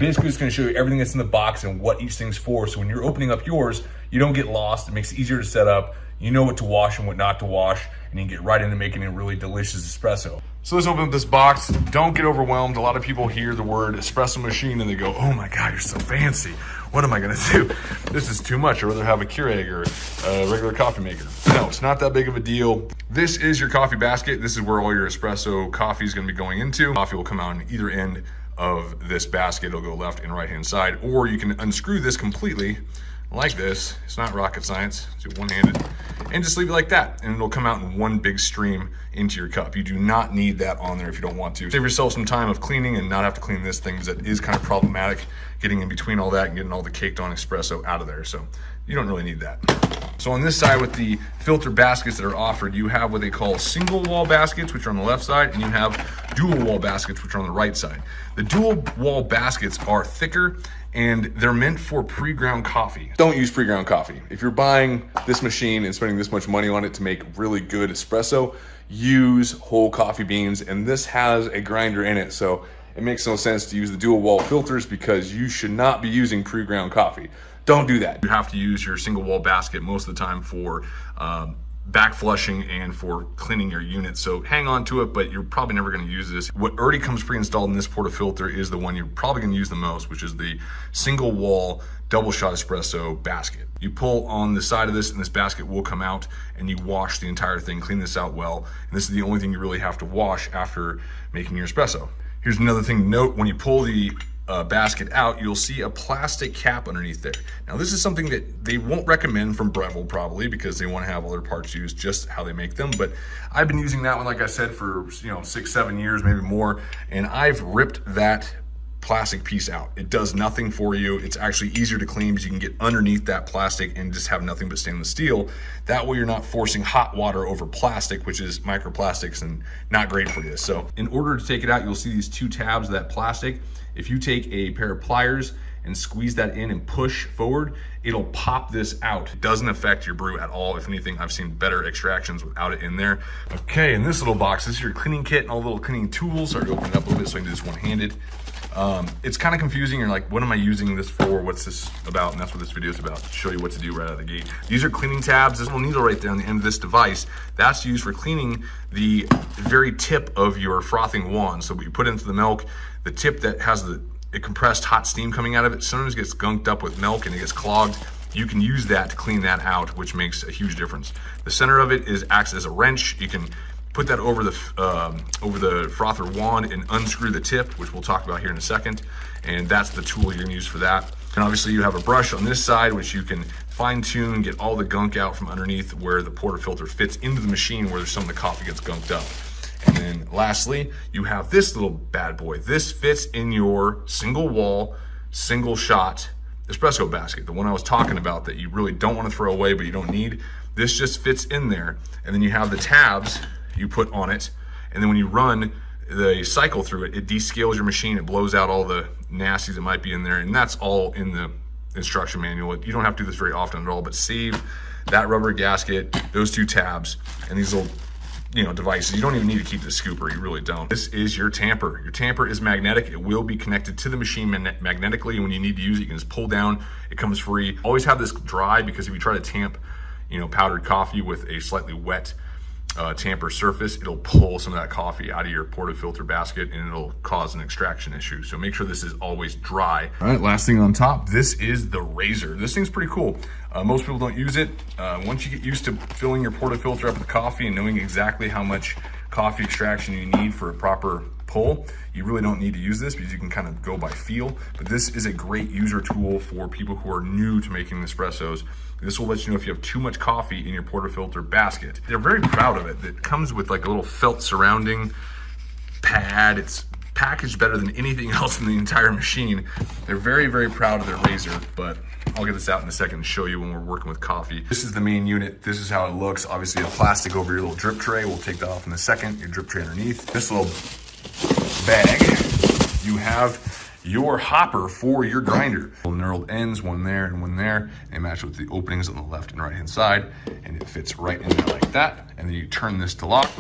basically just gonna show you everything that's in the box and what each thing's for. So when you're opening up yours, you don't get lost. It makes it easier to set up. You know what to wash and what not to wash, and you can get right into making a really delicious espresso. So let's open up this box. Don't get overwhelmed. A lot of people hear the word espresso machine and they go, oh my God, you're so fancy. What am I gonna do? This is too much. I'd rather have a Keurig or a regular coffee maker. No, it's not that big of a deal. This is your coffee basket. This is where all your espresso coffee is gonna be going into. Coffee will come out on either end of this basket. It'll go left and right hand side, or you can unscrew this completely like this. It's not rocket science. Do one-handed and just leave it like that, and it'll come out in one big stream into your cup. You do not need that on there if you don't want to. Save yourself some time of cleaning and not have to clean this thing, because that is kind of problematic, getting in between all that and getting all the caked on espresso out of there. So you don't really need that. So on this side with the filter baskets that are offered, you have what they call single wall baskets, which are on the left side, and you have dual wall baskets, which are on the right side. The dual wall baskets are thicker and they're meant for pre-ground coffee. Don't use pre-ground coffee. If you're buying this machine and spending this much money on it to make really good espresso, use whole coffee beans, and this has a grinder in it, so it makes no sense to use the dual wall filters because you should not be using pre-ground coffee. Don't do that. You have to use your single wall basket most of the time for back flushing and for cleaning your unit. So hang on to it, but you're probably never going to use this. What already comes pre-installed in this portafilter is the one you're probably going to use the most, which is the single wall double shot espresso basket. You pull on the side of this and this basket will come out, and you wash the entire thing, clean this out well. And this is the only thing you really have to wash after making your espresso. Here's another thing to note: when you pull the basket out, you'll see a plastic cap underneath there. Now this is something that they won't recommend from Breville, probably because they want to have all their parts used just how they make them, but I've been using that one, like I said, for 6-7 years, maybe more, and I've ripped that plastic piece out. It does nothing for you. It's actually easier to clean because you can get underneath that plastic and just have nothing but stainless steel. That way you're not forcing hot water over plastic, which is microplastics and not great for you. So in order to take it out, you'll see these two tabs of that plastic. If you take a pair of pliers and squeeze that in and push forward, it'll pop this out. It doesn't affect your brew at all. If anything, I've seen better extractions without it in there. Okay, in this little box, this is your cleaning kit and all the little cleaning tools. Sorry to open it up a little bit so I can do this one-handed. It's kind of confusing. You're like, what am I using this for? What's this about? And that's what this video is about, to show you what to do right out of the gate. These are cleaning tabs. This little needle right there on the end of this device, that's used for cleaning the very tip of your frothing wand. So what you put into the milk, the tip that has the compressed hot steam coming out of it, sometimes gets gunked up with milk and it gets clogged. You can use that to clean that out, which makes a huge difference. The center of it acts as a wrench. You can put that over the frother wand and unscrew the tip, which we'll talk about here in a second. And that's the tool you're gonna use for that. And obviously you have a brush on this side, which you can fine tune, get all the gunk out from underneath where the portafilter fits into the machine where some of the coffee gets gunked up. And then lastly, you have this little bad boy. This fits in your single wall, single shot espresso basket, the one I was talking about that you really don't want to throw away, but you don't need. This just fits in there. And then you have the tabs you put on it, and then when you run the cycle through it, it descales your machine. It blows out all the nasties that might be in there, and that's all in the instruction manual. You don't have to do this very often at all, but save that rubber gasket, those two tabs, and these little devices. You don't even need to keep the scooper, you really don't. This is your tamper. Your tamper is magnetic. It will be connected to the machine magnetically. When you need to use it, you can just pull down. It comes free. Always have this dry, because if you try to tamp powdered coffee with a slightly wet tamper surface, it'll pull some of that coffee out of your portafilter basket and it'll cause an extraction issue. So make sure this is always dry. All right, last thing on top, this is the razor. This thing's pretty cool. Most people don't use it. Once you get used to filling your portafilter up with coffee and knowing exactly how much coffee extraction you need for a proper pull, you really don't need to use this because you can kind of go by feel. But this is a great user tool for people who are new to making espressos. This will let you know if you have too much coffee in your portafilter basket. They're very proud of it. It comes with like a little felt surrounding pad. It's packaged better than anything else in the entire machine. They're very, very proud of their razor, but I'll get this out in a second and show you when we're working with coffee. This is the main unit. This is how it looks. Obviously, a plastic over your little drip tray. We'll take that off in a second. Your drip tray underneath. This little bag, you have your hopper for your grinder. Little knurled ends, one there and one there. They match with the openings on the left and right hand side, and it fits right in there like that. And then you turn this to lock.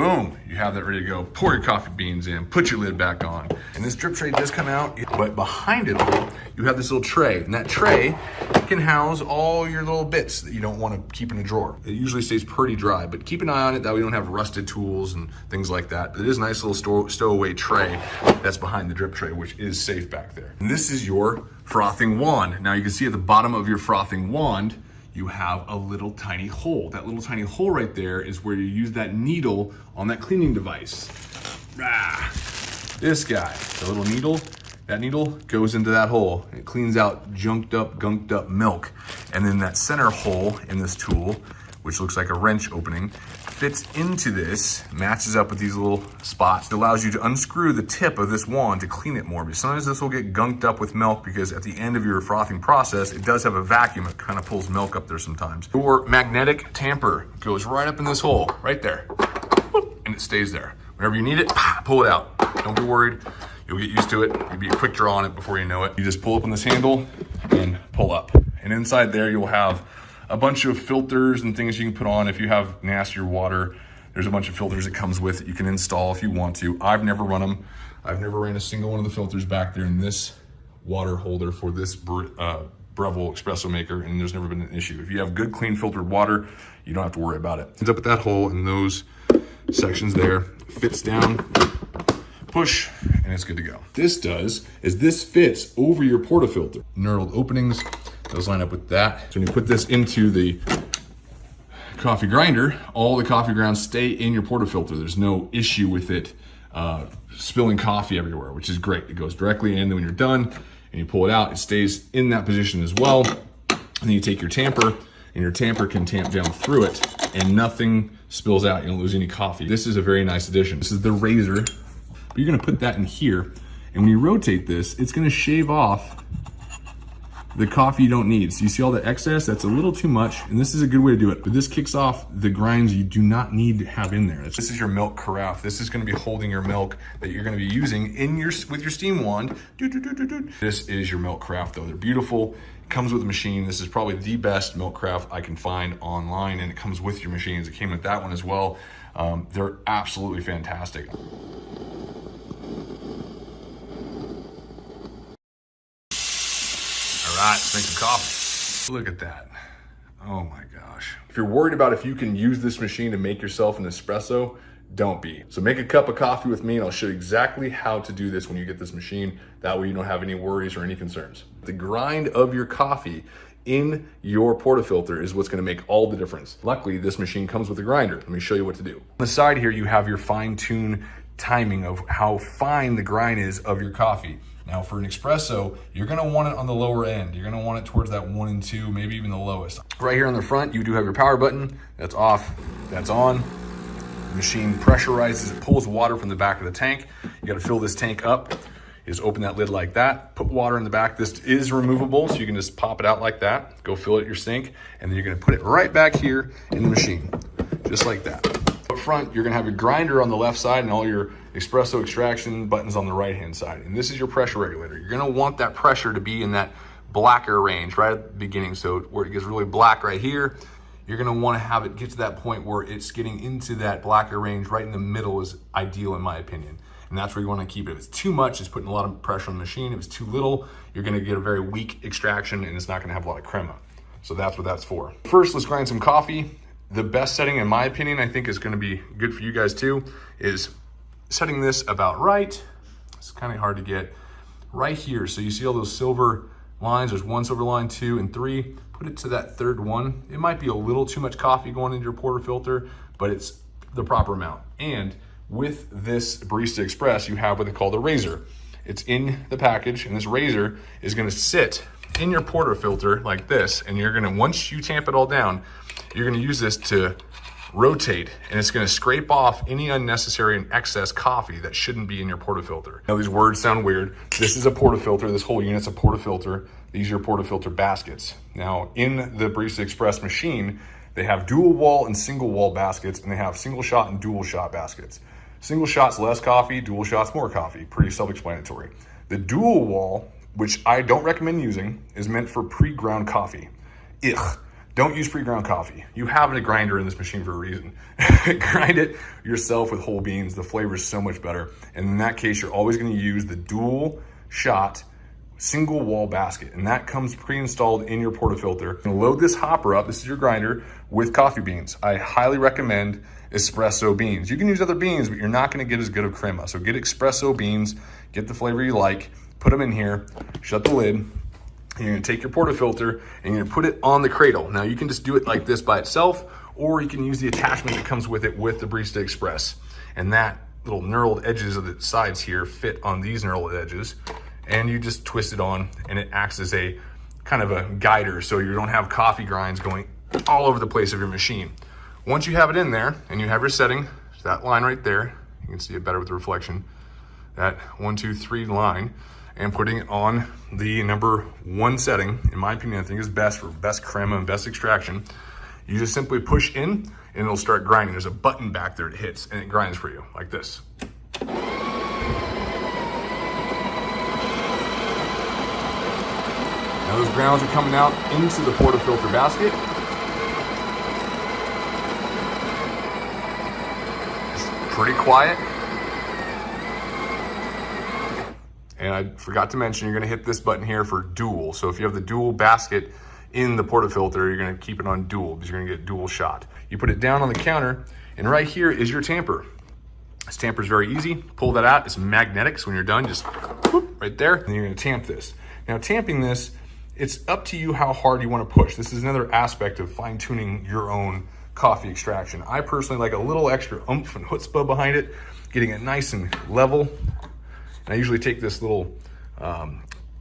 Boom, you have that ready to go. Pour your coffee beans in, put your lid back on. And this drip tray does come out, but behind it all, you have this little tray. And that tray can house all your little bits that you don't want to keep in a drawer. It usually stays pretty dry, but keep an eye on it that we don't have rusted tools and things like that. But it is a nice little stowaway tray that's behind the drip tray, which is safe back there. And this is your frothing wand. Now you can see at the bottom of your frothing wand, you have a little tiny hole. That little tiny hole right there is where you use that needle on that cleaning device. This guy, the little needle, that needle goes into that hole. It cleans out gunked up milk. And then that center hole in this tool, which looks like a wrench opening, fits into this, matches up with these little spots. It allows you to unscrew the tip of this wand to clean it more, because sometimes this will get gunked up with milk because at the end of your frothing process, it does have a vacuum. It kind of pulls milk up there sometimes. Your magnetic tamper goes right up in this hole, right there, and it stays there. Whenever you need it, pull it out. Don't be worried. You'll get used to it. You'll be a quick draw on it before you know it. You just pull up on this handle and pull up. And inside there, you'll have a bunch of filters and things you can put on if you have nastier water. There's a bunch of filters that comes with it you can install if you want to. I've never run them. I've never ran a single one of the filters back there in this water holder for this Breville espresso maker, and there's never been an issue. If you have good, clean filtered water, you don't have to worry about it. Ends up at that hole in those sections there, fits down, push, and it's good to go. This does is this fits over your portafilter. Knurled openings, those line up with that. So when you put this into the coffee grinder, all the coffee grounds stay in your portafilter. There's no issue with it spilling coffee everywhere, which is great. It goes directly in, then when you're done and you pull it out, it stays in that position as well. And then you take your tamper, and your tamper can tamp down through it and nothing spills out. You don't lose any coffee. This is a very nice addition. This is the razor. But you're gonna put that in here, and when you rotate this, it's gonna shave off the coffee you don't need. So you see all the excess, that's a little too much, and this is a good way to do it. But this kicks off the grinds you do not need to have in there. This is your milk carafe. This is gonna be holding your milk that you're gonna be using with your steam wand. This is your milk carafe though. They're beautiful. It comes with a machine. This is probably the best milk carafe I can find online, and it comes with your machines. It came with that one as well. They're absolutely fantastic. All right, let's make some coffee. Look at that. Oh my gosh. If you're worried about if you can use this machine to make yourself an espresso, don't be. So make a cup of coffee with me, and I'll show you exactly how to do this when you get this machine. That way you don't have any worries or any concerns. The grind of your coffee in your portafilter is what's gonna make all the difference. Luckily, this machine comes with a grinder. Let me show you what to do. On the side here, you have your fine-tune timing of how fine the grind is of your coffee. Now for an espresso, you're gonna want it on the lower end. You're gonna want it towards that 1 and 2, maybe even the lowest. Right here on the front, you do have your power button. That's off, that's on. The machine pressurizes, it pulls water from the back of the tank. You gotta fill this tank up. You just open that lid like that, put water in the back. This is removable, so you can just pop it out like that, go fill it at your sink, and then you're gonna put it right back here in the machine, just like that. Up front, you're gonna have your grinder on the left side and all your espresso extraction buttons on the right-hand side. And this is your pressure regulator. You're gonna want that pressure to be in that blacker range right at the beginning. So where it gets really black right here, you're gonna wanna have it get to that point where it's getting into that blacker range right in the middle is ideal in my opinion. And that's where you wanna keep it. If it's too much, it's putting a lot of pressure on the machine. If it's too little, you're gonna get a very weak extraction and it's not gonna have a lot of crema. So that's what that's for. First, let's grind some coffee. The best setting, in my opinion, I think is gonna be good for you guys too, is setting this about right. It's kind of hard to get right here. So you see all those silver lines, there's 1 silver line, 2 and 3. Put it to that third one. It might be a little too much coffee going into your portafilter, but it's the proper amount. And with this Barista Express, you have what they call the razor. It's in the package, and this razor is gonna sit in your portafilter like this, and you're gonna, once you tamp it all down, you're gonna use this to rotate, and it's gonna scrape off any unnecessary and excess coffee that shouldn't be in your portafilter. Now these words sound weird. This is a portafilter, this whole unit's a portafilter. These are your portafilter baskets. Now in the Barista Express machine, they have dual wall and single wall baskets, and they have single shot and dual shot baskets. Single shot's less coffee, dual shot's more coffee, pretty self-explanatory. The dual wall, which I don't recommend using, is meant for pre-ground coffee. Ugh. Don't use pre-ground coffee. You have a grinder in this machine for a reason. Grind it yourself with whole beans. The flavor is so much better. And in that case, you're always gonna use the dual shot single wall basket, and that comes pre-installed in your portafilter. And load this hopper up, this is your grinder, with coffee beans. I highly recommend espresso beans. You can use other beans, but you're not gonna get as good of crema. So get espresso beans, get the flavor you like, put them in here, shut the lid, and you're gonna take your portafilter and you're gonna put it on the cradle. Now you can just do it like this by itself, or you can use the attachment that comes with it with the Barista Express. And that little knurled edges of the sides here fit on these knurled edges, and you just twist it on and it acts as a kind of a guider so you don't have coffee grinds going all over the place of your machine. Once you have it in there and you have your setting, that line right there, you can see it better with the reflection, that 1, 2, 3 line, and putting it on the number 1 setting, in my opinion, I think is best for best crema and best extraction. You just simply push in and it'll start grinding. There's a button back there that hits and it grinds for you like this. Now those grounds are coming out into the portafilter basket. It's pretty quiet. And I forgot to mention, you're gonna hit this button here for dual. So if you have the dual basket in the portafilter, you're gonna keep it on dual because you're gonna get dual shot. You put it down on the counter, and right here is your tamper. This tamper is very easy. Pull that out, it's magnetic, so when you're done, just whoop, right there, and you're gonna tamp this. Now tamping this, it's up to you how hard you wanna push. This is another aspect of fine tuning your own coffee extraction. I personally like a little extra oomph and chutzpah behind it, getting it nice and level. And I usually take this little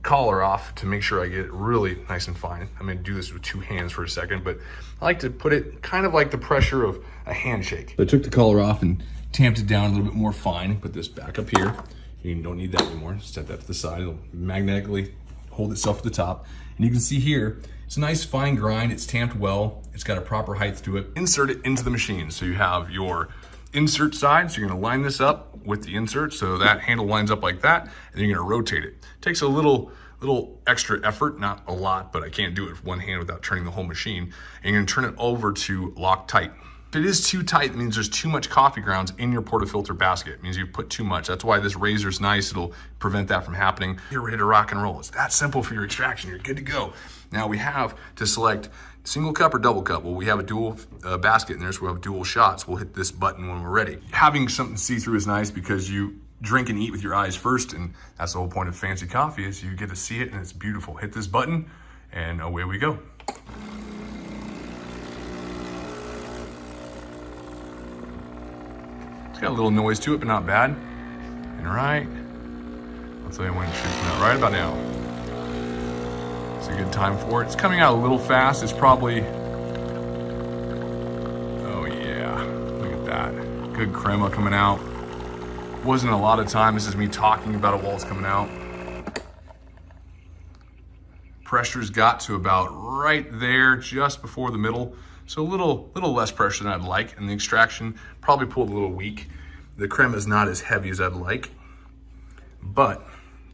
collar off to make sure I get it really nice and fine. I'm gonna do this with 2 hands for a second, but I like to put it kind of like the pressure of a handshake. So I took the collar off and tamped it down a little bit more fine. Put this back up here. You don't need that anymore. Set that to the side. It'll magnetically hold itself to the top. And you can see here, it's a nice fine grind. It's tamped well. It's got a proper height to it. Insert it into the machine. So you have your insert side. So you're gonna line this up with the insert. So that handle lines up like that, and then you're gonna rotate it. It takes a little extra effort, not a lot, but I can't do it with one hand without turning the whole machine. And you're gonna turn it over to lock tight. If it is too tight, it means there's too much coffee grounds in your portafilter basket. It means you've put too much. That's why this razor's nice. It'll prevent that from happening. You're ready to rock and roll. It's that simple for your extraction. You're good to go. Now we have to select single cup or double cup. Well, we have a dual basket in there, so we'll have dual shots. We'll hit this button when we're ready. Having something see-through is nice because you drink and eat with your eyes first, and that's the whole point of fancy coffee is you get to see it and it's beautiful. Hit this button and away we go. It's got a little noise to it, but not bad. And right, I'll tell you when it should come out right about now. It's a good time for it. It's coming out a little fast. It's probably, oh yeah, look at that. Good crema coming out. Wasn't a lot of time. This is me talking about it while it's coming out. Pressure's got to about right there, just before the middle. So a little less pressure than I'd like, and the extraction probably pulled a little weak. The crema is not as heavy as I'd like, but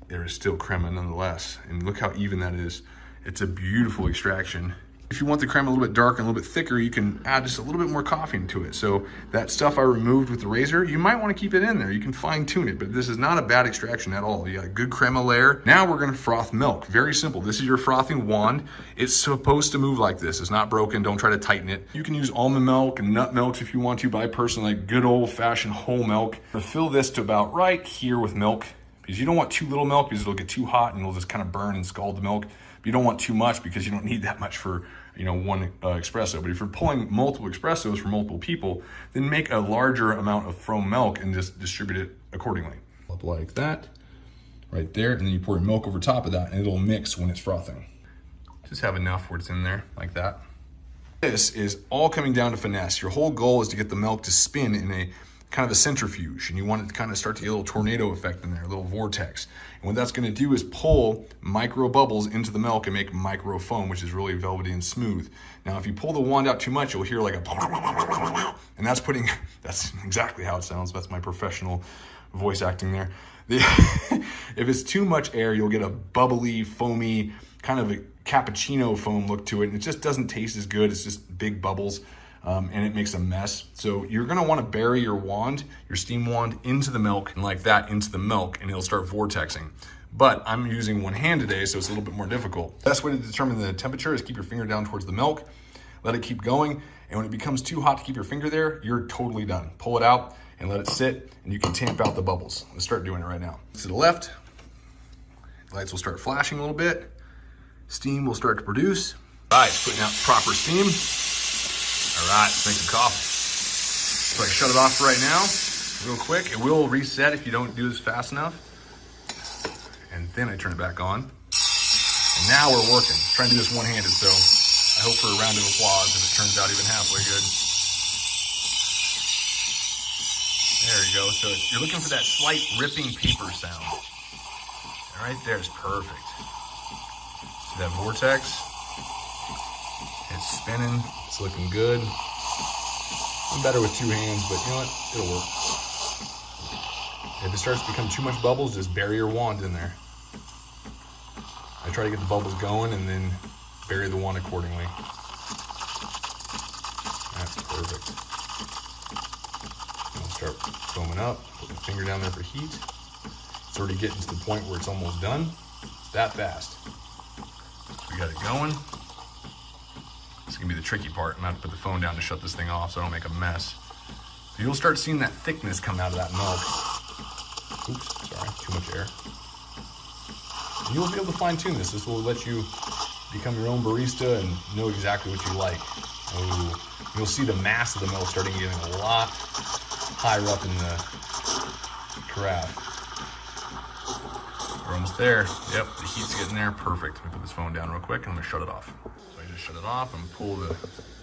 there is still crema nonetheless. And look how even that is. It's a beautiful extraction. If you want the crema a little bit darker and a little bit thicker, you can add just a little bit more coffee into it. So that stuff I removed with the razor, you might want to keep it in there. You can fine tune it, but this is not a bad extraction at all. You got a good crema layer. Now we're gonna froth milk. Very simple. This is your frothing wand. It's supposed to move like this. It's not broken. Don't try to tighten it. You can use almond milk and nut milks if you want to, but I personally like good old fashioned whole milk. I'm gonna fill this to about right here with milk, because you don't want too little milk because it'll get too hot and it'll just kind of burn and scald the milk. But you don't want too much because you don't need that much for one espresso. But if you're pulling multiple espressos for multiple people, then make a larger amount of foam milk and just distribute it accordingly. Up like that, right there, and then you pour your milk over top of that and it'll mix when it's frothing. Just have enough where it's in there, like that. This is all coming down to finesse. Your whole goal is to get the milk to spin in a kind of a centrifuge, and you want it to kind of start to get a little tornado effect in there, a little vortex. And what that's gonna do is pull micro bubbles into the milk and make micro foam, which is really velvety and smooth. Now, if you pull the wand out too much, you'll hear like a, and that's exactly how it sounds. That's my professional voice acting there. If it's too much air, you'll get a bubbly, foamy, kind of a cappuccino foam look to it. And it just doesn't taste as good. It's just big bubbles. And it makes a mess. So you're gonna wanna bury your wand, your steam wand, into the milk, and like that into the milk, and it'll start vortexing. But I'm using one hand today, so it's a little bit more difficult. Best way to determine the temperature is keep your finger down towards the milk, let it keep going, and when it becomes too hot to keep your finger there, you're totally done. Pull it out and let it sit, and you can tamp out the bubbles. Let's start doing it right now. To the left, lights will start flashing a little bit, steam will start to produce. All right, it's putting out proper steam. All right, let's make some coffee. So I shut it off right now, real quick. It will reset if you don't do this fast enough. And then I turn it back on. And now we're working. Trying to do this one-handed, so I hope for a round of applause if it turns out even halfway good. There you go. So you're looking for that slight ripping paper sound. All right, there's perfect. See that vortex? It's spinning, it's looking good. I'm better with two hands, but you know what? It'll work. If it starts to become too much bubbles, just bury your wand in there. I try to get the bubbles going and then bury the wand accordingly. That's perfect. I'll start foaming up, put my finger down there for heat. It's already getting to the point where it's almost done. It's that fast. We got it going. It's gonna be the tricky part. I'm gonna have to put the phone down to shut this thing off so I don't make a mess. So you'll start seeing that thickness come out of that milk. Oops, sorry, too much air. And you'll be able to fine tune this. This will let you become your own barista and know exactly what you like. Ooh. You'll see the mass of the milk starting getting a lot higher up in the carafe. We're almost there. Yep, the heat's getting there. Perfect. Let me put this phone down real quick and I'm gonna shut it off. So I just shut it off and pull the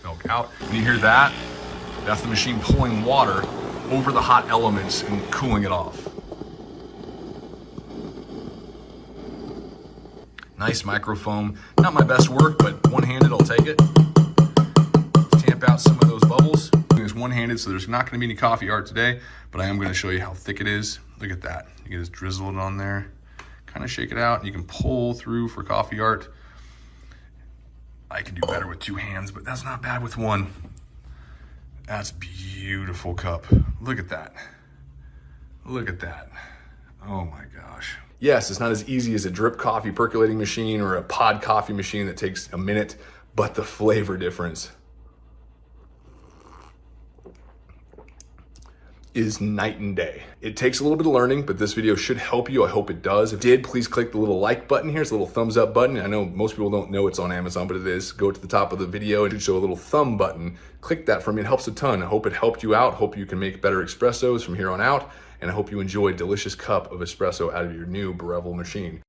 milk out. When you hear that, that's the machine pulling water over the hot elements and cooling it off. Nice microfoam. Not my best work, but one-handed, I'll take it. Tamp out some of those bubbles. It's one-handed, so there's not gonna be any coffee art today, but I am gonna show you how thick it is. Look at that. You can just drizzle it on there, kind of shake it out, and you can pull through for coffee art. I can do better with two hands, but that's not bad with one. That's beautiful cup. Look at that. Look at that. Oh my gosh. Yes, it's not as easy as a drip coffee percolating machine or a pod coffee machine that takes a minute, but the flavor difference is night and day. It takes a little bit of learning, but this video should help you. I hope it does. If it did, please click the little like button here. It's a little thumbs up button. I know most people don't know it's on Amazon, but it is. Go to the top of the video and it should show a little thumb button. Click that for me. It helps a ton. I hope it helped you out. Hope you can make better espressos from here on out. And I hope you enjoy a delicious cup of espresso out of your new Breville machine.